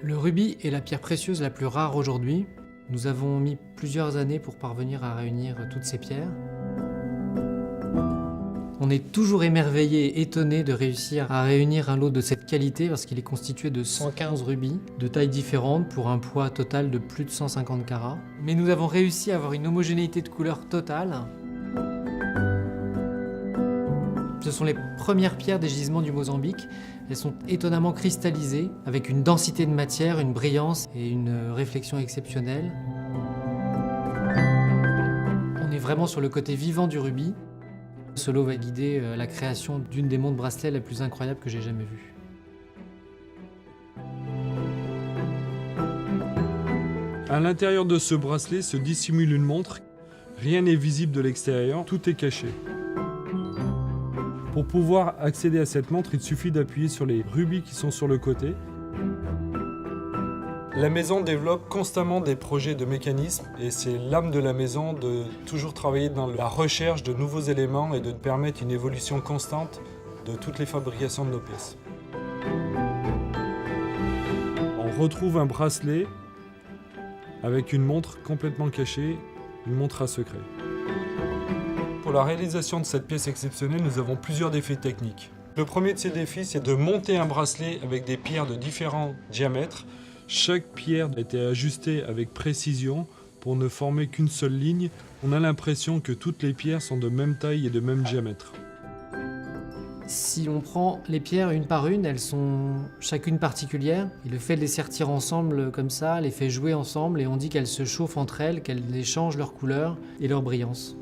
Le rubis est la pierre précieuse la plus rare aujourd'hui. Nous avons mis plusieurs années pour parvenir à réunir toutes ces pierres. On est toujours émerveillé et étonné de réussir à réunir un lot de cette qualité parce qu'il est constitué de 115 rubis de tailles différentes pour un poids total de plus de 150 carats. Mais nous avons réussi à avoir une homogénéité de couleur totale. Ce sont les premières pierres des gisements du Mozambique. Elles sont étonnamment cristallisées, avec une densité de matière, une brillance et une réflexion exceptionnelle. On est vraiment sur le côté vivant du rubis. Ce lot va guider la création d'une des montres bracelets les plus incroyables que j'ai jamais vues. À l'intérieur de ce bracelet se dissimule une montre. Rien n'est visible de l'extérieur, tout est caché. Pour pouvoir accéder à cette montre, il suffit d'appuyer sur les rubis qui sont sur le côté. La maison développe constamment des projets de mécanisme et c'est l'âme de la maison de toujours travailler dans la recherche de nouveaux éléments et de permettre une évolution constante de toutes les fabrications de nos pièces. On retrouve un bracelet avec une montre complètement cachée, une montre à secret. Pour la réalisation de cette pièce exceptionnelle, nous avons plusieurs défis techniques. Le premier de ces défis, c'est de monter un bracelet avec des pierres de différents diamètres. Chaque pierre a été ajustée avec précision pour ne former qu'une seule ligne. On a l'impression que toutes les pierres sont de même taille et de même diamètre. Si on prend les pierres une par une, elles sont chacune particulières. Et le fait de les sertir ensemble comme ça, les fait jouer ensemble et on dit qu'elles se chauffent entre elles, qu'elles échangent leur couleur et leur brillance.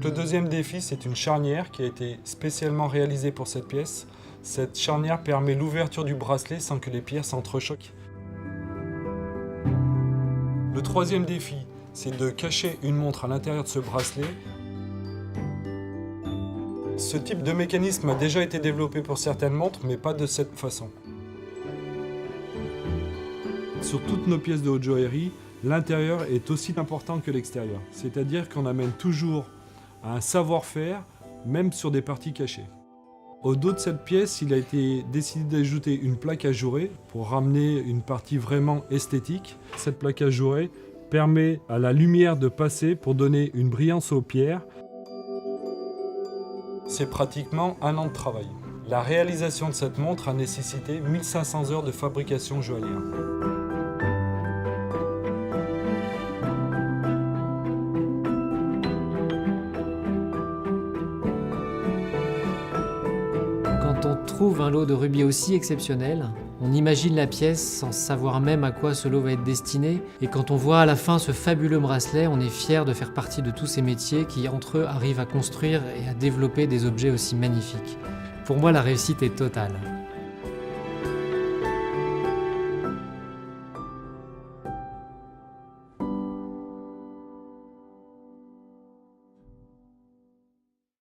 Le deuxième défi, c'est une charnière qui a été spécialement réalisée pour cette pièce. Cette charnière permet l'ouverture du bracelet sans que les pierres s'entrechoquent. Le troisième défi, c'est de cacher une montre à l'intérieur de ce bracelet. Ce type de mécanisme a déjà été développé pour certaines montres, mais pas de cette façon. Sur toutes nos pièces de haute joaillerie, l'intérieur est aussi important que l'extérieur. C'est-à-dire qu'on amène toujours un savoir-faire, même sur des parties cachées. Au dos de cette pièce, il a été décidé d'ajouter une plaque ajourée pour ramener une partie vraiment esthétique. Cette plaque ajourée permet à la lumière de passer pour donner une brillance aux pierres. C'est pratiquement un an de travail. La réalisation de cette montre a nécessité 1500 heures de fabrication joaillière. Quand on trouve un lot de rubis aussi exceptionnel, on imagine la pièce sans savoir même à quoi ce lot va être destiné. Et quand on voit à la fin ce fabuleux bracelet, on est fier de faire partie de tous ces métiers qui, entre eux, arrivent à construire et à développer des objets aussi magnifiques. Pour moi, la réussite est totale.